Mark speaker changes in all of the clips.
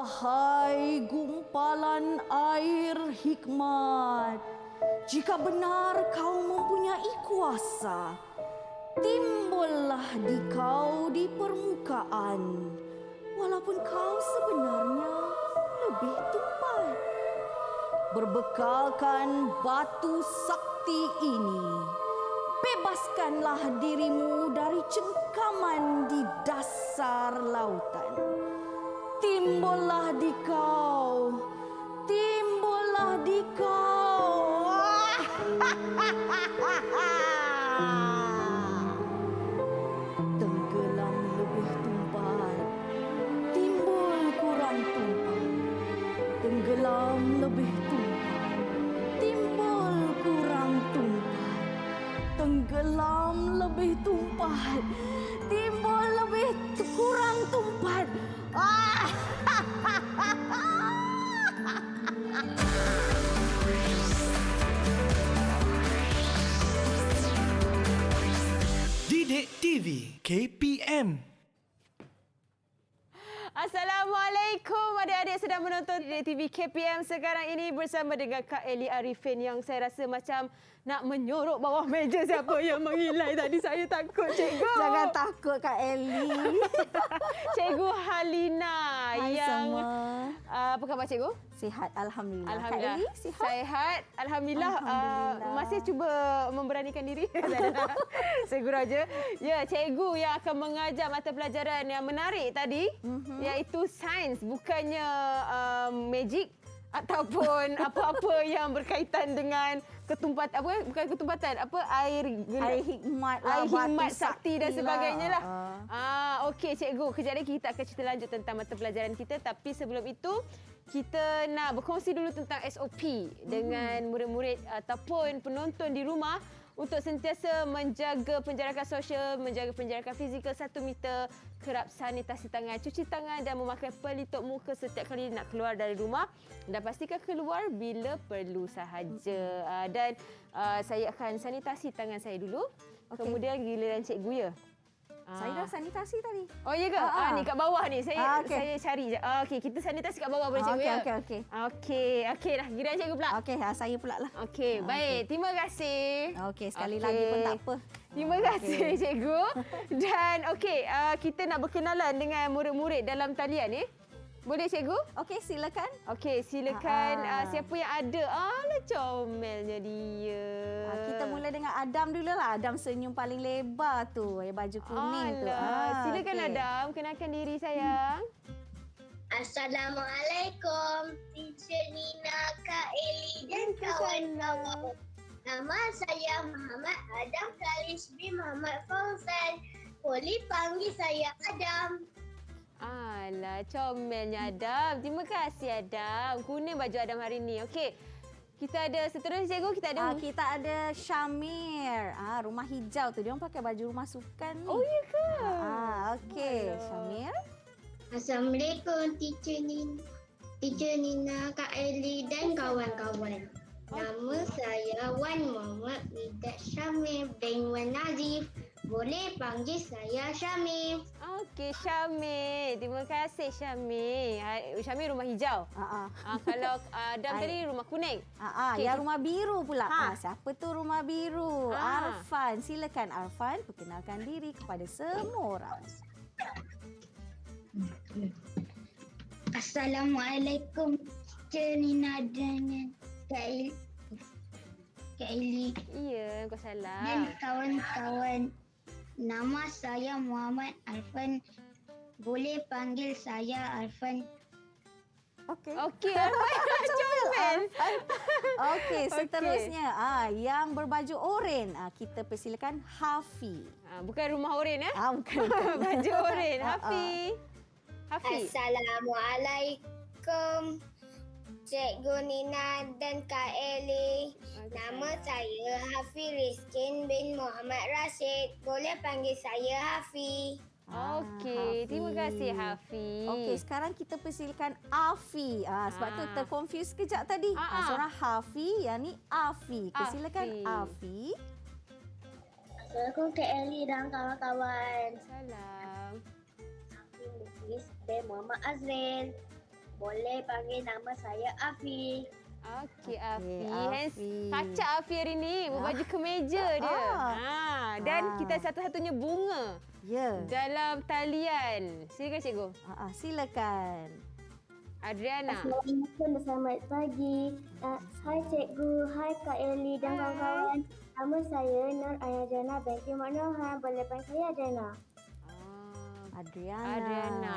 Speaker 1: Wahai gumpalan air hikmat, jika benar kau mempunyai kuasa, timbullah di kau di permukaan, walaupun kau sebenarnya lebih tumpat. Berbekalkan batu sakti ini, bebaskanlah dirimu dari cengkaman di dasar lautan. Timbullah di kau, timbullah di kau. Tenggelam lebih tumpat, timbul kurang tumpat. Tenggelam lebih tumpat, timbul kurang tumpat. Tenggelam lebih tumpat, timbul lebih kurang tumpat.
Speaker 2: Didik TV KPM.
Speaker 3: Assalamualaikum adik-adik sedang menonton Didik TV KPM sekarang ini bersama dengan Kak Elly Arifin yang saya rasa macam nak menyorok bawah meja siapa yang mengilai tadi. Saya takut, cikgu.
Speaker 1: Jangan takut Kak Elly.
Speaker 3: Cikgu Halina.
Speaker 1: Hai
Speaker 3: yang
Speaker 1: semua.
Speaker 3: Apa khabar cikgu?
Speaker 1: Sihat, Alhamdulillah.
Speaker 3: Alhamdulillah.
Speaker 1: Kak Elly sihat?
Speaker 3: Sehat. Alhamdulillah.
Speaker 1: Alhamdulillah.
Speaker 3: Masih cuba memberanikan diri. Saya gurau je. Ya, cikgu yang akan mengajar mata pelajaran yang menarik tadi, iaitu sains, bukannya magic ataupun apa-apa yang berkaitan dengan ketumpatan, bukan ketumpatan, air
Speaker 1: hikmat
Speaker 3: air
Speaker 1: lah,
Speaker 3: hikmat
Speaker 1: batu
Speaker 3: sakti dan sebagainya lah. Okey cikgu, kejap lagi kita akan cerita lanjut tentang mata pelajaran kita, tapi sebelum itu kita nak berkongsi dulu tentang SOP dengan murid-murid ataupun penonton di rumah untuk sentiasa menjaga penjarakan sosial, menjaga penjarakan fizikal 1 meter, kerap sanitasi tangan, cuci tangan dan memakai pelitup muka setiap kali nak keluar dari rumah, dan pastikan keluar bila perlu sahaja. Dan saya akan sanitasi tangan saya dulu. Kemudian giliran cikgu ya.
Speaker 1: Saya dah sanitasi tadi.
Speaker 3: Oh ya ke? Ni kat bawah ni. Saya cari je. Okey, kita sanitasi kat bawah boleh cikgu ya? Okey dah. Giliran cikgu pula.
Speaker 1: Okey, saya pula lah.
Speaker 3: Okey, baik. Terima kasih.
Speaker 1: Okey, sekali lagi pun tak apa.
Speaker 3: Terima kasih cikgu. Dan okey, kita nak berkenalan dengan murid-murid dalam talian ni. Boleh cikgu?
Speaker 1: Okey, silakan.
Speaker 3: Okey, silakan. Siapa yang ada? Alah, comelnya dia.
Speaker 1: Kita mula dengan Adam dulu lah. Adam senyum paling lebar tu. Yang baju kuning tu.
Speaker 3: Silakan Adam. Kenalkan diri sayang.
Speaker 4: Assalamualaikum, Teacher Nina, Kak Elly dan kawan-kawan. Nama saya Muhammad Adam Khalis bin Muhammad Fauzan. Boleh panggil saya Adam.
Speaker 3: Alah, comelnya Adam. Terima kasih Adam. Kuning baju Adam hari ni. Okey. Kita ada seterusnya cikgu,
Speaker 1: kita ada Syamir. Rumah hijau tu dia orang pakai baju rumah sukan ni.
Speaker 3: Oh ya ke?
Speaker 1: Okey, Syamir.
Speaker 4: Assalamualaikum, Teacher Nina, Kak Elly dan kawan-kawan. Nama saya Wan Muhammad Midat Syamir bin Wan Nazif. Boleh panggil saya Syamir.
Speaker 3: Okey, Syamir. Terima kasih Syamir. Syamir rumah hijau. Kalau Adam tadi rumah kuning.
Speaker 1: Yang rumah biru pula. Siapa tu rumah biru? Arfan. Silakan Arfan perkenalkan diri kepada semua orang.
Speaker 4: Assalamualaikum, Teacher Nina dan Kak Elly.
Speaker 3: Ya, kau salah.
Speaker 4: Dan kawan-kawan. Nama saya Muhammad Arfan. Boleh panggil saya Arfan.
Speaker 1: Okey.
Speaker 3: Okey, Arfan comel.
Speaker 1: Okey, seterusnya yang berbaju oren. Kita persilakan Hafi.
Speaker 3: Bukan rumah oren
Speaker 1: Bukan.
Speaker 3: Baju oren. Hafi.
Speaker 4: Assalamualaikum, Cikgu Nina dan Kak Elly. Nama saya Hafi Rizkin bin Muhammad Rashid. Boleh panggil saya Hafi.
Speaker 3: Okey, terima kasih Hafi.
Speaker 1: Okey, sekarang kita persilakan Afi. Sebab tu terkonfuse sekejap tadi. Seorang Hafi, yang ni Afi. Silakan Afi.
Speaker 4: Assalamualaikum Kak Elly dan kawan-kawan.
Speaker 3: Salam.
Speaker 4: Hafi Rizkin bin Muhammad Azril. Boleh panggil nama saya Afi.
Speaker 3: Okey,
Speaker 1: Okey,
Speaker 3: Afi.
Speaker 1: Afi.
Speaker 3: Kacak Afi hari ni berbaju kemeja dia. Dan kita satu-satunya bunga
Speaker 1: Ya.
Speaker 3: dalam talian. Silakan cikgu.
Speaker 1: Silakan.
Speaker 3: Adriana.
Speaker 4: Assalamualaikum dan selamat pagi. Hai cikgu, hai Kak Eli dan kawan-kawan. Nama saya Nur Ayajana binti Manohar. Boleh panggil saya Adriana.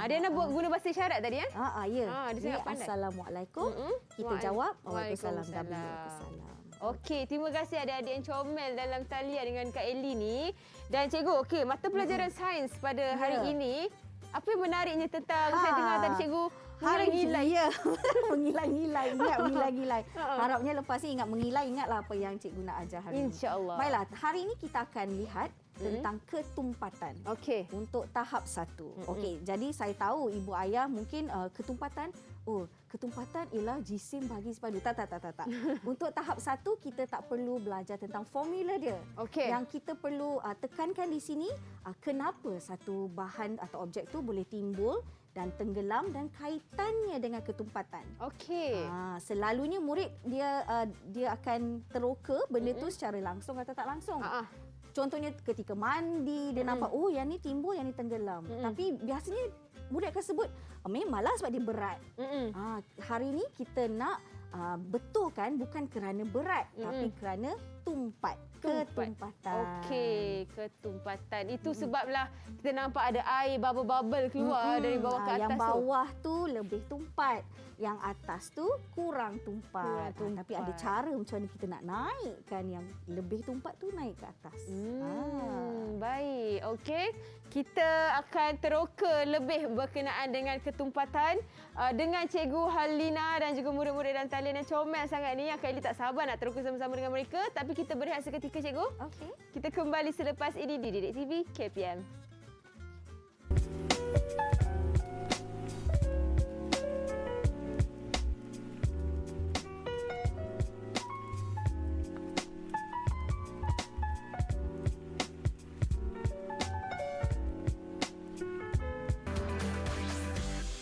Speaker 3: Adriana buat guna bahasa isyarat tadi ya?
Speaker 1: Ya.
Speaker 3: dia sangat pandai.
Speaker 1: Assalamualaikum. Kita jawab Waalaikumsalam dan Waalaikumsalam.
Speaker 3: Okey, terima kasih adik-adik yang comel dalam talian dengan Kak Eli ni. Dan cikgu, okey, mata pelajaran sains pada hari ini, apa yang menariknya tentang saya dengar tadi cikgu mengilang-ngilang.
Speaker 1: Ya, mengilang-ngilang. Ingat mengilang-ngilang. Harapnya lepas ni ingat mengilang, ingatlah apa yang cikgu nak ajar hari ini.
Speaker 3: InsyaAllah.
Speaker 1: Baiklah, hari ini kita akan lihat tentang ketumpatan.
Speaker 3: Okey.
Speaker 1: Untuk tahap 1. Okey, jadi saya tahu ibu ayah mungkin ketumpatan, ketumpatan ialah jisim bagi sepadu. Tak. Untuk tahap 1 kita tak perlu belajar tentang formula dia.
Speaker 3: Okey.
Speaker 1: Yang kita perlu tekankan di sini, kenapa satu bahan atau objek tu boleh timbul dan tenggelam dan kaitannya dengan ketumpatan.
Speaker 3: Okey.
Speaker 1: Selalunya murid dia akan teroka benda tu secara langsung atau tak langsung. Contohnya ketika mandi dia nampak yang ni timbul, yang ni tenggelam. Tapi biasanya murid akan sebut memanglah sebab dia berat. Hari ni kita nak betulkan bukan kerana berat tapi kerana ketumpatan.
Speaker 3: Okey, ketumpatan. Itu sebablah kita nampak ada air bubble-bubble keluar dari bawah ke atas
Speaker 1: yang bawah tu lebih tumpat, yang atas tu kurang tumpat. Tapi ada cara macam mana kita nak naikkan yang lebih tumpat tu naik ke atas.
Speaker 3: Baik. Okey. Kita akan teroka lebih berkenaan dengan ketumpatan dengan Cikgu Halina dan juga murid-murid dan talian yang comel sangat ni. Yang Kak Eli tak sabar nak teroka sama-sama dengan mereka. Tapi kita berehat seketika, Cikgu.
Speaker 1: Okey.
Speaker 3: Kita kembali selepas ini di Didik TV KPM.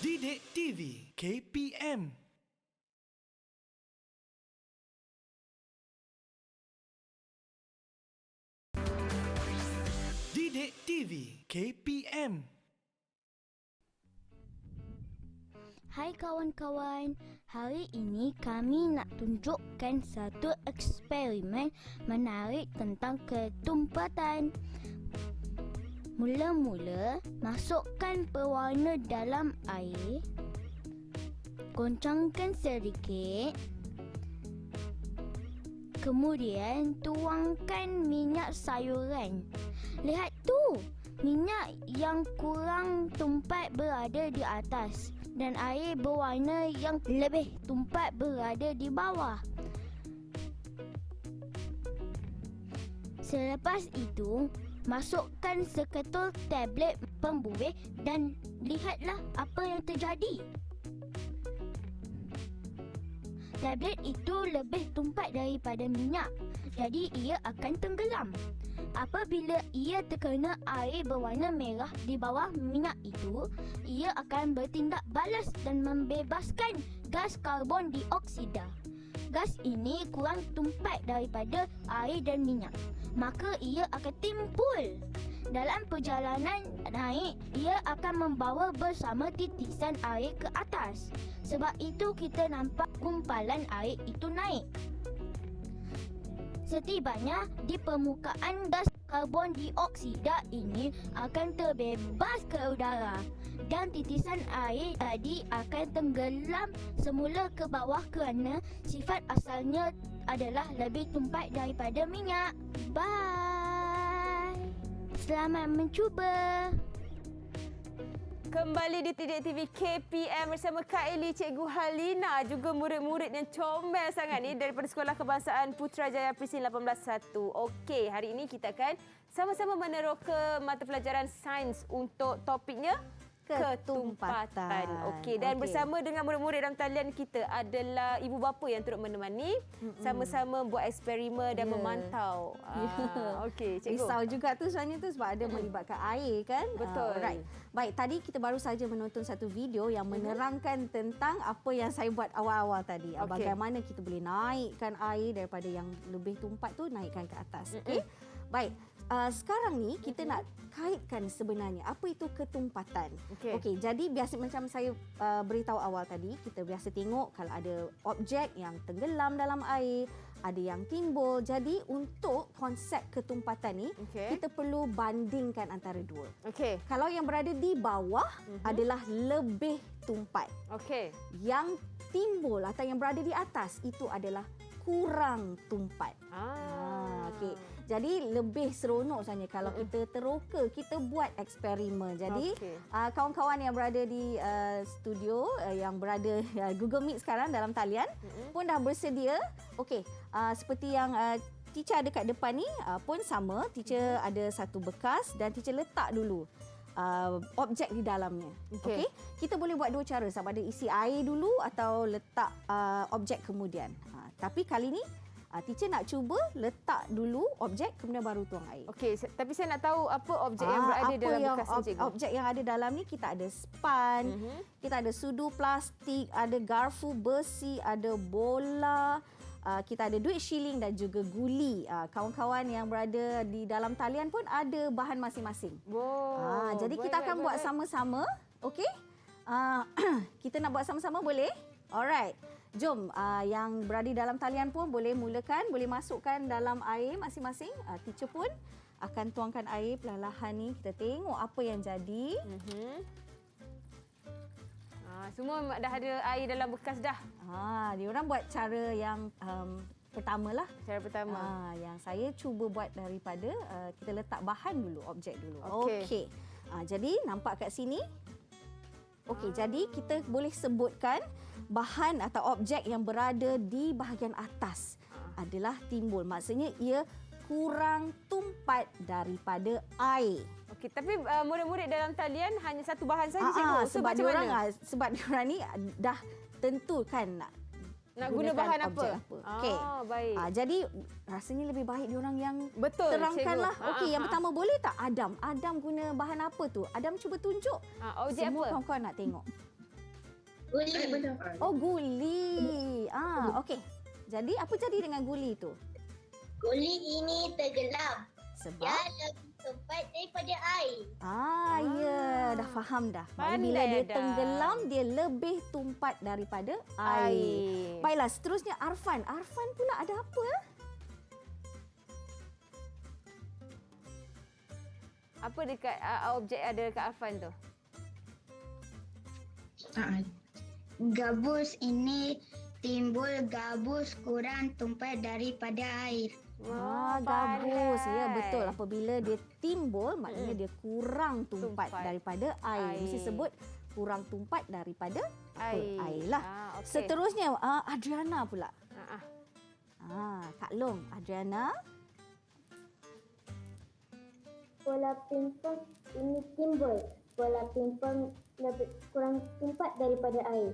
Speaker 2: Didik TV KPM. Didik TV KPM.
Speaker 5: Hai kawan-kawan, hari ini kami nak tunjukkan satu eksperimen menarik tentang ketumpatan. Mula-mula, masukkan pewarna dalam air. Goncangkan sedikit. Kemudian, tuangkan minyak sayuran. Lihat tu, minyak yang kurang tumpat berada di atas dan air berwarna yang lebih tumpat berada di bawah. Selepas itu, masukkan seketul tablet pembuih dan lihatlah apa yang terjadi. Tablet itu lebih tumpat daripada minyak, jadi ia akan tenggelam. Apabila ia terkena air berwarna merah di bawah minyak itu, ia akan bertindak balas dan membebaskan gas karbon dioksida. Gas ini kurang tumpat daripada air dan minyak, maka ia akan timbul. Dalam perjalanan naik, ia akan membawa bersama titisan air ke atas. Sebab itu kita nampak gumpalan air itu naik. Setibanya di permukaan, gas karbon dioksida ini akan terbebas ke udara dan titisan air tadi akan tenggelam semula ke bawah kerana sifat asalnya adalah lebih tumpat daripada minyak. Bye. Selamat mencuba.
Speaker 3: Kembali di Didik TV KPM bersama Kak Eli, Cikgu Halina, juga murid-murid yang comel sangat ni daripada Sekolah Kebangsaan Putrajaya Prisin 181. Okey, hari ini kita akan sama-sama meneroka mata pelajaran sains untuk topiknya
Speaker 1: ketumpatan.
Speaker 3: Okey, dan bersama dengan murid-murid dalam talian kita adalah ibu bapa yang turut menemani, sama-sama buat eksperimen dan memantau. Okey, cikgu.
Speaker 1: Risau juga tu sebenarnya tu sebab ada melibatkan air kan.
Speaker 3: Betul.
Speaker 1: Alright. Baik, tadi kita baru saja menonton satu video yang menerangkan tentang apa yang saya buat awal-awal tadi. Bagaimana kita boleh naikkan air daripada yang lebih tumpat tu, naikkan ke atas. Okey. Baik. Sekarang ni kita nak kaitkan sebenarnya apa itu ketumpatan. Okey, jadi biasa macam saya beritahu awal tadi, kita biasa tengok kalau ada objek yang tenggelam dalam air, ada yang timbul. Jadi untuk konsep ketumpatan ni, kita perlu bandingkan antara dua. Kalau yang berada di bawah adalah lebih tumpat. Yang timbul atau yang berada di atas itu adalah kurang tumpat. Okey. Jadi lebih seronok sebenarnya kalau kita teroka, kita buat eksperimen. Jadi kawan-kawan yang berada di studio, yang berada Google Meet sekarang dalam talian pun dah bersedia. Okey, seperti yang teacher ada kat depan ni pun sama. Teacher ada satu bekas dan teacher letak dulu objek di dalamnya. Okey. Kita boleh buat dua cara, sama ada isi air dulu atau letak objek kemudian. Tapi kali ni teacher nak cuba letak dulu objek kemudian baru tuang air.
Speaker 3: Okey, tapi saya nak tahu apa objek yang berada dalam bekas ni, cikgu.
Speaker 1: Objek yang ada dalam ni kita ada span, kita ada sudu plastik, ada garfu besi, ada bola, kita ada duit shilling dan juga guli. Kawan-kawan yang berada di dalam talian pun ada bahan masing-masing. Jadi kita akan buat sama-sama. Okey? Kita nak buat sama-sama boleh? Alright. Jom, yang berada dalam talian pun boleh mulakan, boleh masukkan dalam air masing-masing. Teacher pun akan tuangkan air perlahan-lahan ni. Kita tengok apa yang jadi.
Speaker 3: Semua dah ada air dalam bekas dah.
Speaker 1: Diorang buat cara yang pertamalah.
Speaker 3: Cara pertama.
Speaker 1: Yang saya cuba buat daripada kita letak bahan dulu, objek dulu. Okey. Jadi nampak kat sini. Okey, jadi kita boleh sebutkan bahan atau objek yang berada di bahagian atas adalah timbul. Maksudnya ia kurang tumpat daripada air.
Speaker 3: Okey, tapi murid-murid dalam talian hanya satu bahan saja, cikgu.
Speaker 1: Sebab diorang ni dah tentukan nak
Speaker 3: guna bahan apa.
Speaker 1: Okey.
Speaker 3: Baik.
Speaker 1: Jadi rasanya lebih baik diorang yang
Speaker 3: betul,
Speaker 1: terangkanlah. Okey, yang pertama boleh tak Adam? Adam guna bahan apa tu? Adam cuba tunjuk.
Speaker 3: Objek
Speaker 1: semua
Speaker 3: apa?
Speaker 1: kawan-kawan nak tengok.
Speaker 4: Guli.
Speaker 1: Oh, guli. Okey. Jadi apa jadi dengan guli tu?
Speaker 4: Guli ini tenggelam.
Speaker 1: Sebab?
Speaker 4: Dia lebih tumpat daripada air.
Speaker 1: Ya, dah faham dah. Bila dia tenggelam, dia lebih tumpat daripada air. Baiklah, seterusnya Arfan. Arfan pula ada apa?
Speaker 3: Apa dekat objek ada dekat Arfan tu?
Speaker 6: Gabus ini timbul gabus kurang tumpat daripada air.
Speaker 1: Gabus. Ya, betul. Apabila dia timbul, maknanya dia kurang tumpat daripada air. Mesti sebut kurang tumpat daripada air lah. Seterusnya, Adriana pula. Kak Long, Adriana.
Speaker 7: Bola pingpong ini timbul. Bola pingpong lebih kurang tumpat daripada air.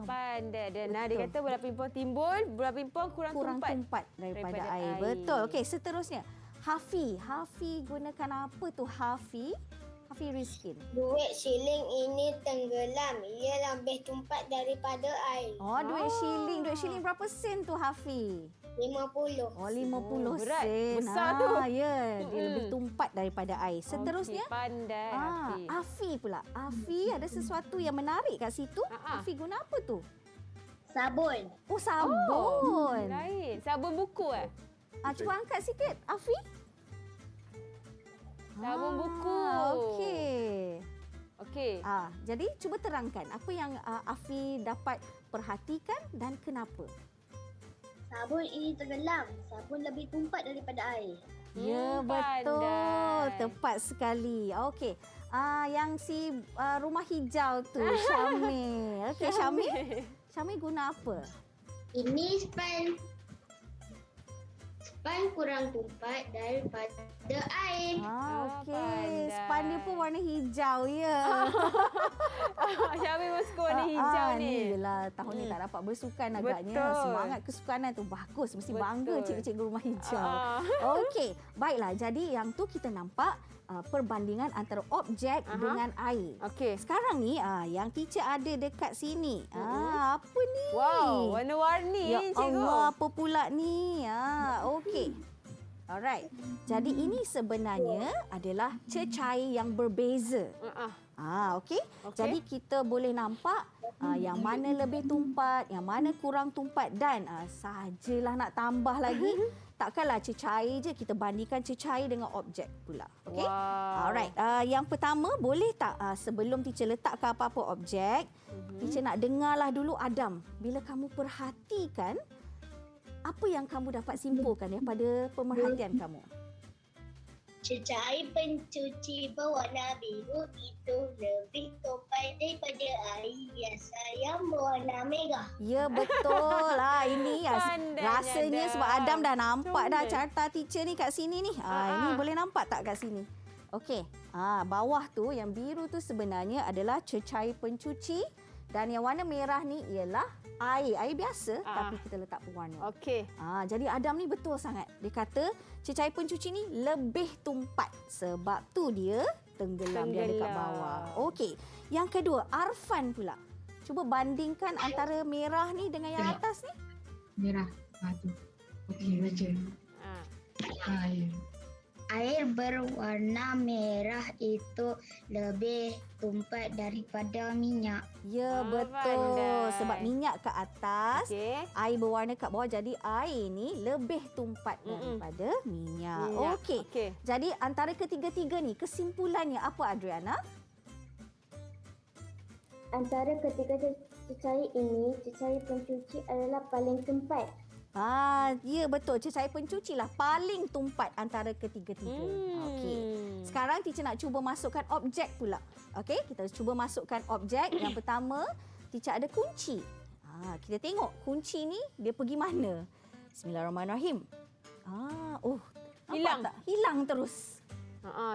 Speaker 3: Pandai. Dan dia kata bola pingpong timbul, bola pingpong kurang
Speaker 1: tumpat daripada air. Betul. Okey, seterusnya. Hafi. Hafi gunakan apa tu Hafi? Hafi Rizkin.
Speaker 4: Duit shilling ini tenggelam. Ia lebih tumpat daripada air.
Speaker 1: Duit shilling. Duit shilling berapa sen tu Hafi?
Speaker 4: 50.
Speaker 1: 50
Speaker 3: berat.
Speaker 1: sen.
Speaker 3: Besar tu.
Speaker 1: Ya, dia lebih tumpat daripada air. Seterusnya,
Speaker 3: pandai Hafi.
Speaker 1: Afi pula. Afi ada sesuatu yang menarik kat situ. Afi guna apa tu?
Speaker 4: Sabun.
Speaker 1: Oh, sabun.
Speaker 3: Lain. Sabun buku
Speaker 1: Cuba angkat sikit, Afi.
Speaker 3: Sabun buku. Okey.
Speaker 1: Jadi cuba terangkan apa yang Afi dapat perhatikan dan kenapa.
Speaker 4: Sabun ini tenggelam. Sabun lebih tumpat daripada air.
Speaker 1: Ya, betul. Tepat sekali. Okey. Yang si rumah hijau tu, Syamil. Okey, Syamil. Syamil guna apa?
Speaker 4: Ini span Span kurang tumpat daripada air.
Speaker 1: Okey.
Speaker 3: pandai.
Speaker 1: Span dia pun warna hijau, ya.
Speaker 3: Syamil pun suka warna hijau ni.
Speaker 1: Yelah, tahun ni tak dapat bersukan agaknya.
Speaker 3: Betul.
Speaker 1: Semangat kesukanan tu bagus. Mesti
Speaker 3: Betul.
Speaker 1: bangga cikgu-cikgu rumah hijau.
Speaker 3: Ah.
Speaker 1: Okey, baiklah. Jadi yang tu kita nampak perbandingan antara objek dengan air.
Speaker 3: Okey.
Speaker 1: Sekarang ni yang teacher ada dekat sini. Apa ni?
Speaker 3: Wow, warna-warni
Speaker 1: Ya
Speaker 3: cikgu.
Speaker 1: Allah, apa pula ni? Okey. Alright. Jadi ini sebenarnya adalah cecair yang berbeza. Okey.
Speaker 3: Okey.
Speaker 1: Jadi kita boleh nampak yang mana lebih tumpat, yang mana kurang tumpat dan sajalah nak tambah lagi. Takkanlah cecair je, kita bandingkan cecair dengan objek pula. Okey.
Speaker 3: Wow.
Speaker 1: Alright. Yang pertama, boleh tak sebelum teacher letakkan apa-apa objek, teacher nak dengarlah dulu Adam. Bila kamu perhatikan, apa yang kamu dapat simpulkan daripada pemerhatian kamu?
Speaker 4: Cecair pencuci berwarna biru itu lebih tumpat daripada air biasa yang berwarna merah.
Speaker 1: Ya, betul. Ini
Speaker 3: Pandainya
Speaker 1: rasanya
Speaker 3: Adam.
Speaker 1: sebab Adam dah nampak dah
Speaker 3: Comel.
Speaker 1: carta teacher ni kat sini ni. Ini boleh nampak tak kat sini? Okey. Bawah tu yang biru tu sebenarnya adalah cecair pencuci dan yang warna merah ni ialah air biasa tapi kita letak pewarna.
Speaker 3: Okey.
Speaker 1: Jadi Adam ni betul sangat. Dia kata cecair pencuci ni lebih tumpat sebab tu dia tenggelam dia dekat bawah. Okey. Yang kedua, Arfan pula. Cuba bandingkan antara merah ni dengan yang atas ni.
Speaker 6: Merah. Tu. Okey, baca. Air. Air berwarna merah itu lebih tumpat daripada minyak.
Speaker 1: Ya, betul.
Speaker 3: Pandai.
Speaker 1: Sebab minyak ke atas,
Speaker 3: Okey.
Speaker 1: air berwarna kat bawah. Jadi air ni lebih tumpat daripada minyak. Okey.
Speaker 3: Okey.
Speaker 1: Jadi antara ketiga-tiga ni, kesimpulannya apa Adriana?
Speaker 7: Antara ketiga cecair ini, cecair pencuci adalah paling tumpat.
Speaker 1: Ya betul. Cecair pencuci lah paling tumpat antara ketiga-tiga. Okey. Sekarang teacher nak cuba masukkan objek pula. Okey, kita cuba masukkan objek. Yang pertama, teacher ada kunci. Kita tengok kunci ni dia pergi mana. Bismillahirrahmanirrahim.
Speaker 3: Hilang.
Speaker 1: Nampak tak? Hilang terus.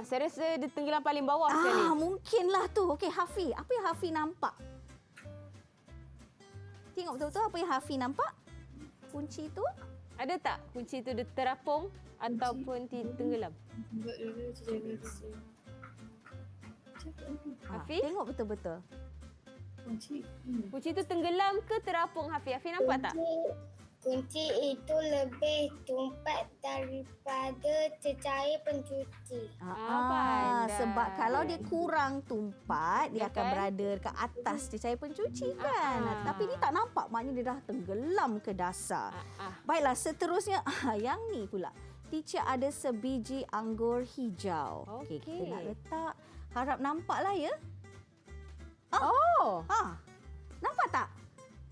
Speaker 3: Saya rasa dia tenggelam paling bawah sekali.
Speaker 1: Mungkinlah tu. Okey, Hafi. Apa yang Hafi nampak? Tengok betul-betul apa yang Hafi nampak. Kunci tu.
Speaker 3: Ada tak kunci tu dia terapung ataupun tenggelam? Hafi?
Speaker 1: Tengok betul-betul.
Speaker 3: Kunci tu tenggelam ke terapung Hafi? Hafi nampak tak?
Speaker 4: Kunci itu lebih tumpat daripada cecair pencuci.
Speaker 3: Pandai.
Speaker 1: Sebab kalau dia kurang tumpat, dia akan
Speaker 3: kan?
Speaker 1: berada dekat atas cecair pencuci kan. Tapi ni tak nampak, maknanya dia dah tenggelam ke dasar. Baiklah, seterusnya yang ni pula. Teacher ada sebiji anggur hijau. Okey, kita nak letak. Harap nampaklah ya. Nampak tak?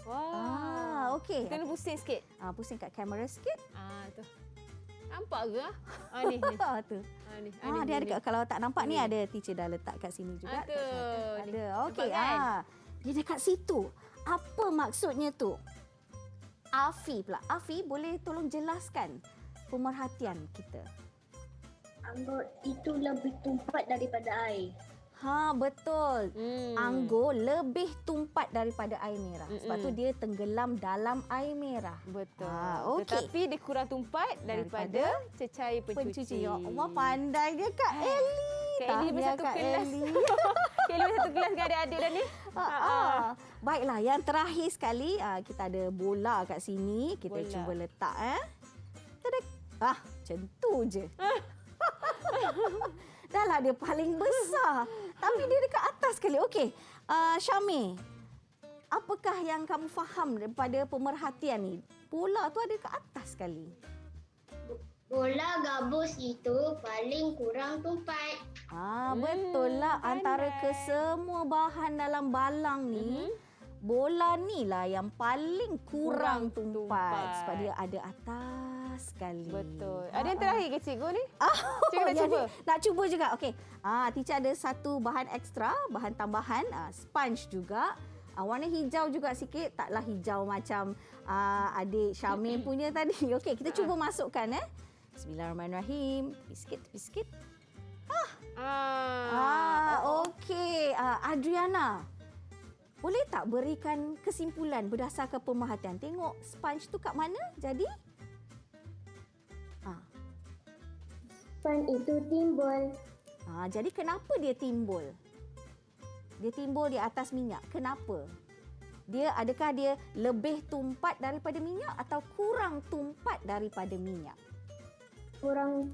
Speaker 3: Wah.
Speaker 1: Okey.
Speaker 3: Kena pusing sikit.
Speaker 1: Pusing kat kamera sikit.
Speaker 3: Tu. Nampak ke? Ni.
Speaker 1: Tu.
Speaker 3: Ni.
Speaker 1: Dia ada kalau tak nampak ni ada teacher dah letak kat sini juga.
Speaker 3: Ada.
Speaker 1: Ada. Okey.
Speaker 3: Nampak kan?
Speaker 1: Dia dekat situ. Apa maksudnya tu? Afi pula. Afi boleh tolong jelaskan pemerhatian kita.
Speaker 7: Anggur itu lebih tumpat daripada air.
Speaker 1: Betul. Anggur lebih tumpat daripada air merah. Sebab tu dia tenggelam dalam air merah.
Speaker 3: Betul.
Speaker 1: Okey.
Speaker 3: Tetapi dia kurang tumpat daripada cecair pencuci.
Speaker 1: Ya Allah, pandai dia Kak Ellie.
Speaker 3: Kak Ellie
Speaker 1: Tahniah
Speaker 3: bersatu
Speaker 1: Kak
Speaker 3: kelas.
Speaker 1: Ellie.
Speaker 3: Kak Ellie satu kelas dengan adik-adik dah ni.
Speaker 1: Baiklah, yang terakhir sekali kita ada bola kat sini. Kita
Speaker 3: Bola.
Speaker 1: cuba letak. Tadek. Macam tu je. Dah lah dia paling besar. Tapi dia dekat atas sekali. Okey. Syamil, apakah yang kamu faham daripada pemerhatian ni? Bola tu ada dekat atas sekali.
Speaker 4: Bola gabus itu paling kurang tumpat.
Speaker 1: Betul lah. Antara kesemua bahan dalam balang ni, bola ni lah yang paling kurang tumpat. Sebab dia ada atas sekali.
Speaker 3: Betul. Ada yang terakhir ke cikgu ni? Cikgu nak
Speaker 1: jadi
Speaker 3: cuba?
Speaker 1: Nak cuba juga. Okey. Teacher ada satu bahan ekstra, bahan tambahan, sponge juga. Warna hijau juga sikit. Taklah hijau macam adik Syamil punya tadi. Okey, kita cuba masukkan. Bismillahirrahmanirrahim. Sikit.
Speaker 3: Ah.
Speaker 1: Okey. Adriana, boleh tak berikan kesimpulan berdasarkan pemerhatian? Tengok sponge tu kat mana jadi?
Speaker 7: Sponge itu timbul.
Speaker 1: Jadi kenapa dia timbul? Dia timbul di atas minyak. Kenapa? Adakah dia lebih tumpat daripada minyak atau kurang tumpat daripada minyak?
Speaker 7: Kurang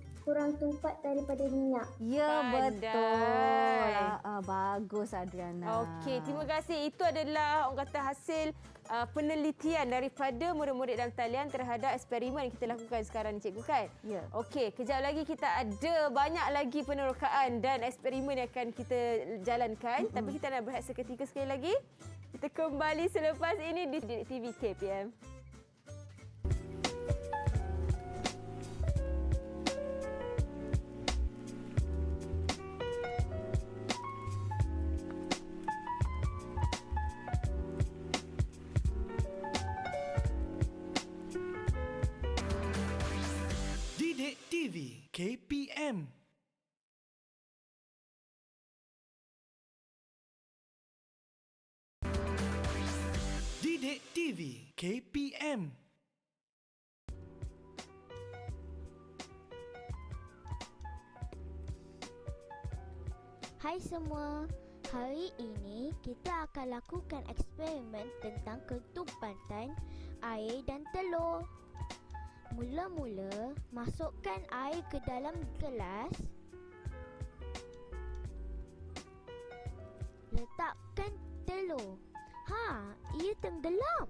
Speaker 7: tumpat daripada minyak.
Speaker 1: Ya,
Speaker 3: Pandai.
Speaker 1: betul. Bagus Adriana.
Speaker 3: Okey, terima kasih. Itu adalah orang kata hasil penelitian daripada murid-murid dalam talian terhadap eksperimen yang kita lakukan sekarang ni, cikgu kan?
Speaker 1: Ya.
Speaker 3: Okey, kejap lagi kita ada banyak lagi penerokaan dan eksperimen yang akan kita jalankan. Tapi kita nak berehat seketika sekali lagi. Kita kembali selepas ini di Didik TV KPM.
Speaker 2: Didik TV KPM. Didik TV KPM.
Speaker 5: Hai semua, hari ini kita akan lakukan eksperimen tentang ketumpatan air dan telur. Mula-mula, masukkan air ke dalam gelas. Letakkan telur. Ia tenggelam.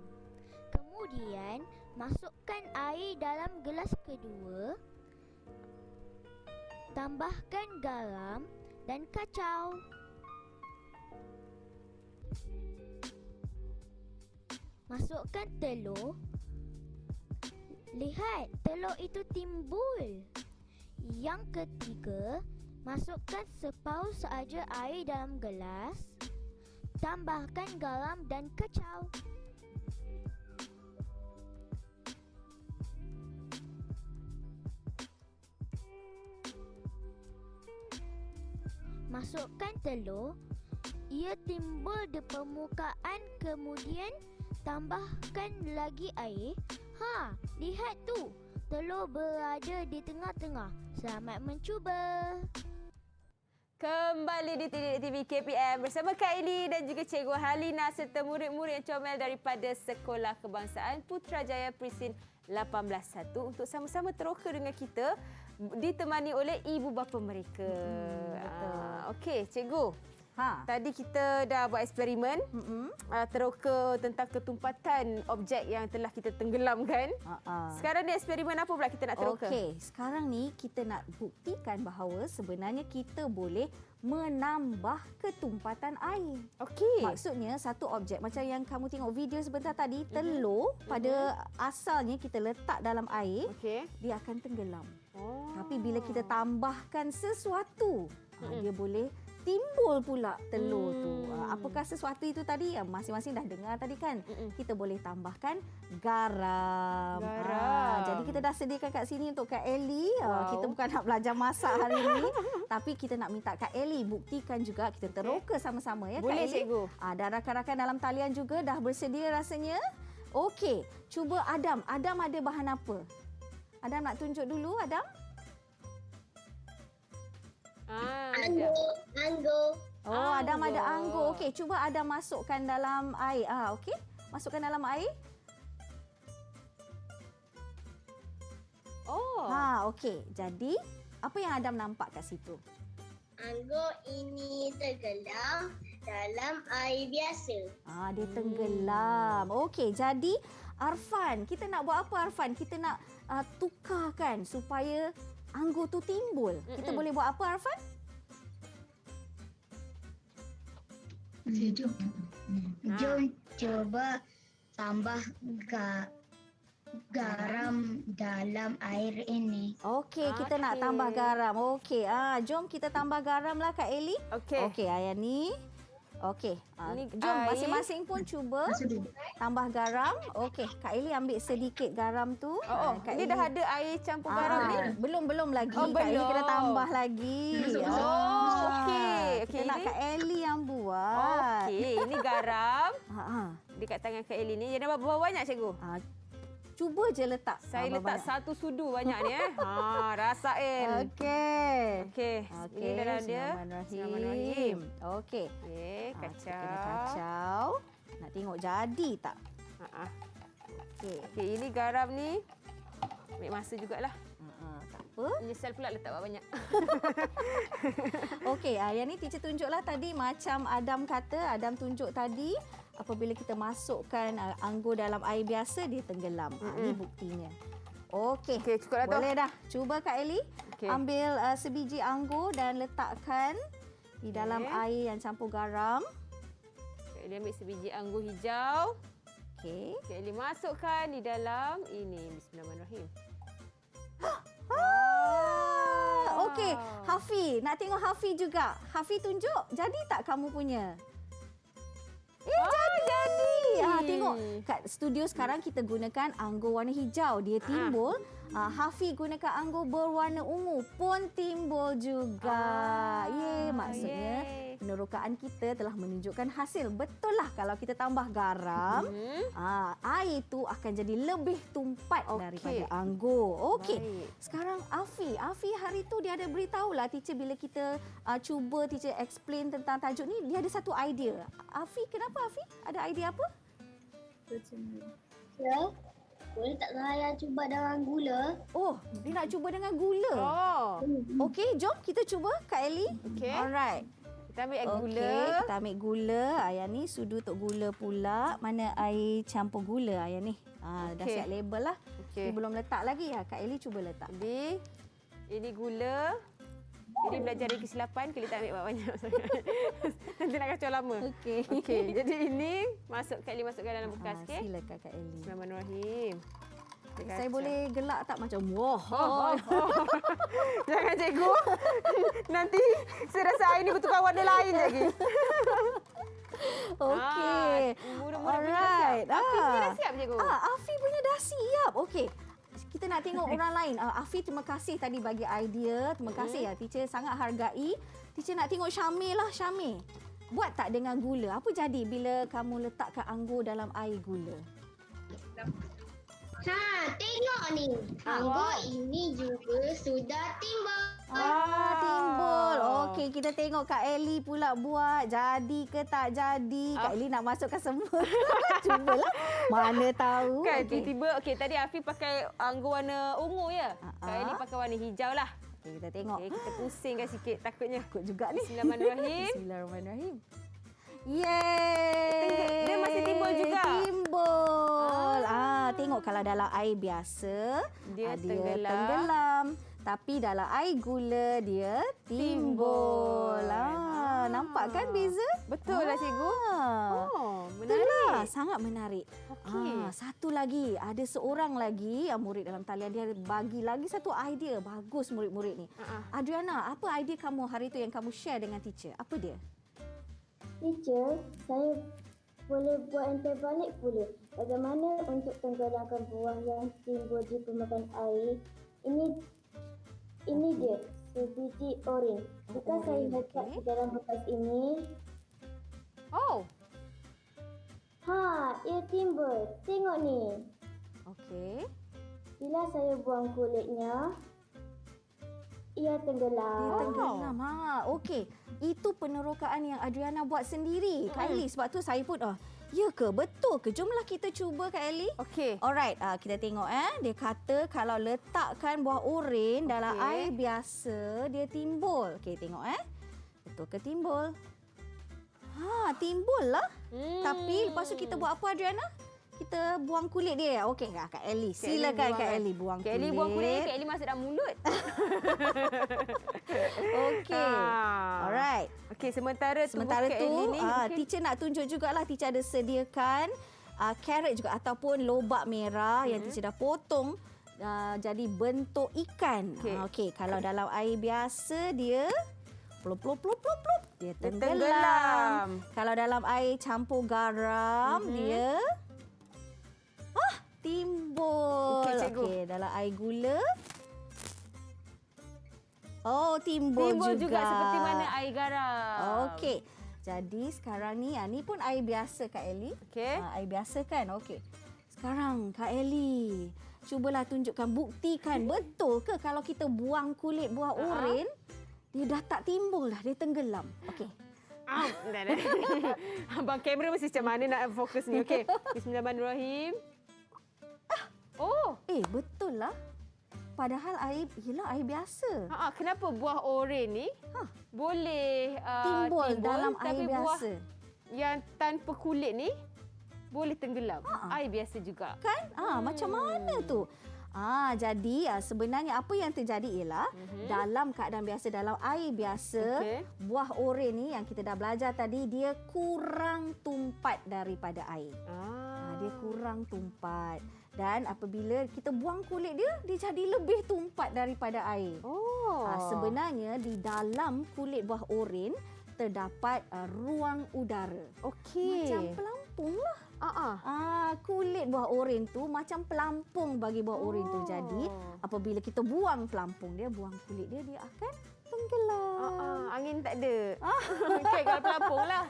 Speaker 5: Kemudian, masukkan air dalam gelas kedua. Tambahkan garam dan kacau. Masukkan telur. Lihat, telur itu timbul. Yang ketiga, masukkan separuh sahaja air dalam gelas. Tambahkan garam dan kacau. Masukkan telur. Ia timbul di permukaan, kemudian tambahkan lagi air. Lihat tu. Telur berada di tengah-tengah. Selamat mencuba.
Speaker 3: Kembali di Didik TV KPM bersama Kak Eli dan juga Cikgu Halina serta murid-murid yang comel daripada Sekolah Kebangsaan Putrajaya Prisin 181 untuk sama-sama teroka dengan kita ditemani oleh ibu bapa mereka.
Speaker 1: Betul.
Speaker 3: Okey, Cikgu. Tadi kita dah buat eksperimen teroka tentang ketumpatan objek yang telah kita tenggelamkan. Sekarang ni eksperimen apa pula kita nak teroka?
Speaker 1: Okey, sekarang ni kita nak buktikan bahawa sebenarnya kita boleh menambah ketumpatan air.
Speaker 3: Okey.
Speaker 1: Maksudnya satu objek macam yang kamu tengok video sebentar tadi, telur pada asalnya kita letak dalam air,
Speaker 3: Okey.
Speaker 1: dia akan tenggelam. Tapi bila kita tambahkan sesuatu, dia boleh timbul pula telur tu. Apakah sesuatu itu tadi? Masing-masing dah dengar tadi kan. Kita boleh tambahkan garam. Jadi kita dah sediakan kat sini untuk Kak Eli. Kita bukan nak belajar masak hari ini, tapi kita nak minta Kak Eli buktikan juga, kita teroka sama-sama ya Kak
Speaker 3: Boleh,
Speaker 1: Eli.
Speaker 3: Cikgu.
Speaker 1: Dan rakan-rakan dalam talian juga dah bersedia rasanya. Okey, cuba Adam. Adam ada bahan apa? Adam nak tunjuk dulu, Adam.
Speaker 4: Anggur.
Speaker 1: Adam ada anggur. Okey, cuba Adam masukkan dalam air. Okey. Masukkan dalam air. Okey. Jadi, apa yang Adam nampak kat situ?
Speaker 4: Anggur ini tenggelam dalam air biasa.
Speaker 1: Dia tenggelam. Okey, jadi Arfan, kita nak buat apa Arfan? Kita nak tukarkan supaya anggur tu timbul. Kita boleh buat apa Arfan?
Speaker 6: Jom coba tambah garam dalam air ini.
Speaker 1: Okey, kita nak tambah garam. Okey, jom kita tambah garam lah Kak Eli.
Speaker 3: Okey.
Speaker 1: Okey, ayah ni. Okey.
Speaker 3: Ini
Speaker 1: Jom
Speaker 3: air.
Speaker 1: masing-masing pun cuba tambah garam. Okey, Kak Eli ambil sedikit garam tu. Kak
Speaker 3: Ini dah ada air campur garam ni.
Speaker 1: Belum lagi.
Speaker 3: Oh,
Speaker 1: Kak Eli
Speaker 3: belum.
Speaker 1: kena tambah lagi.
Speaker 3: okey.
Speaker 1: Kita
Speaker 3: Okey,
Speaker 1: nak
Speaker 3: ini-
Speaker 1: Kak Eli yang buat.
Speaker 3: Okey, ini garam
Speaker 1: Ha.
Speaker 3: dekat tangan Kak Eli ni. Jangan berapa banyak cikgu?
Speaker 1: Cuba je letak.
Speaker 3: Saya letak satu sudu banyak ni rasain.
Speaker 1: Okey.
Speaker 3: Okey, ini dalam dia.
Speaker 1: Bismillahirrahmanirrahim. Okey.
Speaker 3: Okey,
Speaker 1: Kita
Speaker 3: kacau.
Speaker 1: kena kacau. Nak tengok jadi tak? Okey.
Speaker 3: Okey, ini garam ni ambil masa jugalah.
Speaker 1: Tak apa.
Speaker 3: Menyesal pula letak banyak.
Speaker 1: Okey, yang ni teacher tunjuklah tadi macam Adam tunjuk tadi. Apabila kita masukkan anggur dalam air biasa, dia tenggelam. Ini buktinya. Okey,
Speaker 3: Okey, cukup dah tu.
Speaker 1: boleh dah. Cuba Kak Eli.
Speaker 3: Okey.
Speaker 1: Ambil sebiji anggur dan letakkan di dalam air yang campur garam.
Speaker 3: Kak Eli ambil sebiji anggur hijau.
Speaker 1: Okey.
Speaker 3: Kak Eli masukkan di dalam ini. Bismillahirrahmanirrahim.
Speaker 1: Okey, Hafi. Nak tengok Hafi juga. Hafi tunjuk. Jadi tak kamu punya? Jadi. Tengok kat studio sekarang kita gunakan anggur warna hijau. Dia timbul. Hafi gunakan anggur berwarna ungu pun timbul juga. Maksudnya penerokaan kita telah menunjukkan hasil. Betul lah kalau kita tambah garam, air tu akan jadi lebih tumpat daripada anggur. Okey.
Speaker 3: Baik.
Speaker 1: Sekarang Afi hari tu dia ada beritahulah teacher bila kita cuba teacher explain tentang tajuk ni, dia ada satu idea. Afi, kenapa Afi? Ada idea apa?
Speaker 4: Ya. Boleh tak saya cuba dengan gula?
Speaker 1: Oh, dia nak cuba dengan gula. Okey, jom kita cuba Kak Eli.
Speaker 3: Okey.
Speaker 1: Alright.
Speaker 3: Kita ambil air gula.
Speaker 1: Okey, kita ambil gula. Yang ni sudu untuk gula pula. Mana air campur gula yang ni? Dah
Speaker 3: Okey.
Speaker 1: siap label lah.
Speaker 3: Okey.
Speaker 1: Kita belum letak lagi. Kak Eli cuba letak.
Speaker 3: Jadi, ini gula. Ini belajar dari kesilapan, kita tak ambil banyak sangat. Nanti nak kacau lama.
Speaker 1: Okey.
Speaker 3: Okey, jadi ini Kak Eli masukkan dalam bekas. Okey.
Speaker 1: Silakan Kak Eli.
Speaker 3: Bismillahirrahmanirrahim. Kita
Speaker 1: Saya
Speaker 3: kacau.
Speaker 1: boleh gelak tak macam wah.
Speaker 3: Jangan cikgu. Nanti saya rasa air ni bertukar warna lain lagi.
Speaker 1: Okey.
Speaker 3: Mudah-mudahan
Speaker 1: Alright.
Speaker 3: Afi punya dah siap cikgu.
Speaker 1: Afi punya dah siap. Okey. Kita nak tengok orang lain. Afi, terima kasih tadi bagi idea. Terima kasih ya. Teacher sangat hargai. Teacher nak tengok Syamil lah. Syamil. Buat tak dengan gula? Apa jadi bila kamu letakkan anggur dalam air gula?
Speaker 4: Tengok ni. Anggur ini juga sudah timbul.
Speaker 1: Timbul. Okey, kita tengok Kak Eli pula buat. Jadi ke tak jadi? Kak Eli nak masukkan semua. Cubalah. Mana tahu.
Speaker 3: Kan
Speaker 1: Okey.
Speaker 3: tiba-tiba, okey tadi Afi pakai anggur warna ungu ya. Kak Eli pakai warna hijau lah.
Speaker 1: Okey, kita tengok.
Speaker 3: Okey, kita pusingkan sikit takutnya.
Speaker 1: Takut juga ni.
Speaker 3: Bismillahirrahmanirrahim.
Speaker 1: Bismillahirrahmanirrahim. Yeay!
Speaker 3: Dia masih timbul juga.
Speaker 1: Timbul. Tengok kalau dalam air biasa,
Speaker 3: Dia
Speaker 1: tenggelam. Tapi dalam air gula, dia timbul. Nampak kan beza?
Speaker 3: Betul lah cikgu.
Speaker 1: Itulah,
Speaker 3: Menarik.
Speaker 1: sangat menarik.
Speaker 3: Okey.
Speaker 1: Satu lagi, ada seorang lagi murid dalam talian, dia bagi lagi satu idea. Bagus murid-murid ni. Adriana, apa idea kamu hari tu yang kamu share dengan teacher? Apa dia?
Speaker 7: Teacher, saya boleh buat yang terbalik pula. Bagaimana untuk tenggelamkan buah yang timbul di permukaan air? Ini dia, sebiji oren. Jika saya letak di dalam bekas ini, ia timbul. Tengok ni.
Speaker 1: Okey.
Speaker 7: Bila saya buang kulitnya, ia tenggelam.
Speaker 1: Dia tenggelam. Okey. Itu penerokaan yang Adriana buat sendiri, Kak Eli. Sebab tu saya pun, ya ke? Betul ke? Jomlah kita cuba, Kak Eli.
Speaker 3: Okey.
Speaker 1: Alright, kita tengok. Dia kata kalau letakkan buah oren dalam air biasa, dia timbul. Okey, tengok. Betul ke timbul? Timbul lah. Tapi lepas tu kita buat apa, Adriana? Kita buang kulit dia. Okey, Kak Eli. Silakan Kak Eli buang
Speaker 3: Kak
Speaker 1: kulit.
Speaker 3: Eli buang kulit, Kak Eli masuk dalam mulut.
Speaker 1: Okey. Alright.
Speaker 3: Okey, sementara
Speaker 1: tu,
Speaker 3: Kak Eli ni,
Speaker 1: teacher nak tunjuk jugalah. Teacher ada sediakan carrot juga ataupun lobak merah yang teacher dah potong jadi bentuk ikan. Okey, kalau dalam air biasa dia Plup, plup, plup, plup, plup. Dia tenggelam.
Speaker 3: tenggelam.
Speaker 1: Kalau dalam air campur garam, dia timbul.
Speaker 3: Okey, cikgu.
Speaker 1: Okey, dalam air gula. Oh, timbul
Speaker 3: juga seperti mana air garam.
Speaker 1: Okey. Jadi sekarang ni pun air biasa Kak Ellie.
Speaker 3: Okey.
Speaker 1: Air biasa kan? Okey. Sekarang Kak Ellie, cubalah tunjukkan, buktikan betul ke kalau kita buang kulit buah oren, dia dah tak timbul dah, dia tenggelam. Okey.
Speaker 3: Abang kamera mesti macam mana nak fokus ni. Okey. Bismillahirrahmanirrahim. Oh,
Speaker 1: Betul lah. Padahal air biasa.
Speaker 3: Kenapa buah oren ni boleh
Speaker 1: Timbul dalam
Speaker 3: tapi
Speaker 1: air
Speaker 3: buah
Speaker 1: biasa.
Speaker 3: yang tanpa kulit ni boleh tenggelam? Air biasa juga.
Speaker 1: Kan? Macam mana tu? Jadi sebenarnya apa yang terjadi ialah dalam keadaan biasa, dalam air biasa, buah oren ni yang kita dah belajar tadi, dia kurang tumpat daripada air. Dia kurang tumpat. Dan apabila kita buang kulit dia, dia jadi lebih tumpat daripada air. Sebenarnya di dalam kulit buah oren terdapat ruang udara.
Speaker 3: Okey.
Speaker 1: Macam pelampung lah. Kulit buah oren tu macam pelampung bagi buah oren tu. Jadi apabila kita buang pelampung dia, buang kulit dia, dia akan tenggelam.
Speaker 3: Angin tak ada. Okey, kalau pelampung lah.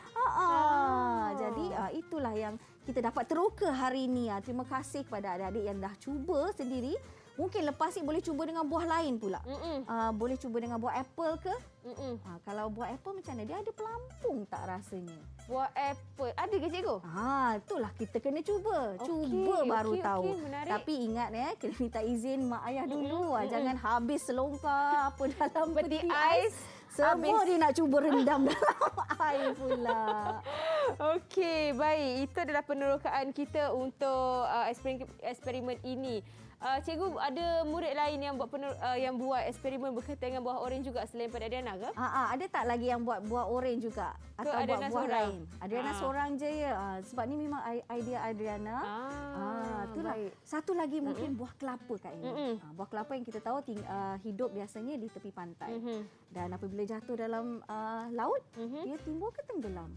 Speaker 1: Jadi itulah yang kita dapat teroka hari ini. Terima kasih kepada adik-adik yang dah cuba sendiri. Mungkin lepas ni boleh cuba dengan buah lain pula. Boleh cuba dengan buah apple ke? Kalau buah apple macam mana? Dia ada pelampung tak rasanya?
Speaker 3: Buah apple. Ada ke cikgu?
Speaker 1: Itulah kita kena cuba. Cuba baru tahu.
Speaker 3: Menarik.
Speaker 1: Tapi ingat kena minta izin mak ayah dulu. Jangan habis selongkar apa dalam
Speaker 3: Peti
Speaker 1: peti
Speaker 3: ais.
Speaker 1: Semua dia nak cuba rendam dalam air pula.
Speaker 3: Okey, baik. Itu adalah penerokaan kita untuk eksperimen ini. Cikgu, ada murid lain yang buat eksperimen berkaitan dengan buah oren juga selain pada Adiana ke?
Speaker 1: Ada tak lagi yang buat buah oren juga? Atau
Speaker 3: Adiana
Speaker 1: buat buah
Speaker 3: seorang?
Speaker 1: lain? Adiana seorang je ya. Sebab ni memang idea Adriana. Itulah.
Speaker 3: Baik.
Speaker 1: Satu lagi mungkin buah kelapa Kak ini. Buah kelapa yang kita tahu hidup biasanya di tepi pantai. Dan apabila jatuh dalam laut, dia timbul ke tenggelam?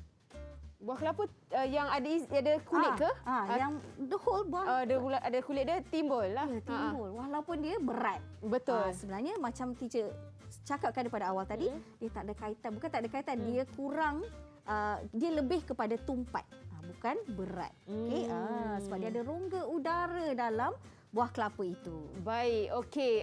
Speaker 3: Buah kelapa yang ada kulit ke?
Speaker 1: Yang the whole buah.
Speaker 3: Ada kulit dia timbul lah.
Speaker 1: Ya, timbul. Walaupun dia berat.
Speaker 3: Betul.
Speaker 1: Sebenarnya macam teacher cakapkan daripada awal tadi, dia tak ada kaitan. Bukan tak ada kaitan, dia kurang, dia lebih kepada tumpat. Bukan berat. Okey. Sebab dia ada rongga udara dalam buah kelapa itu.
Speaker 3: Baik, okey.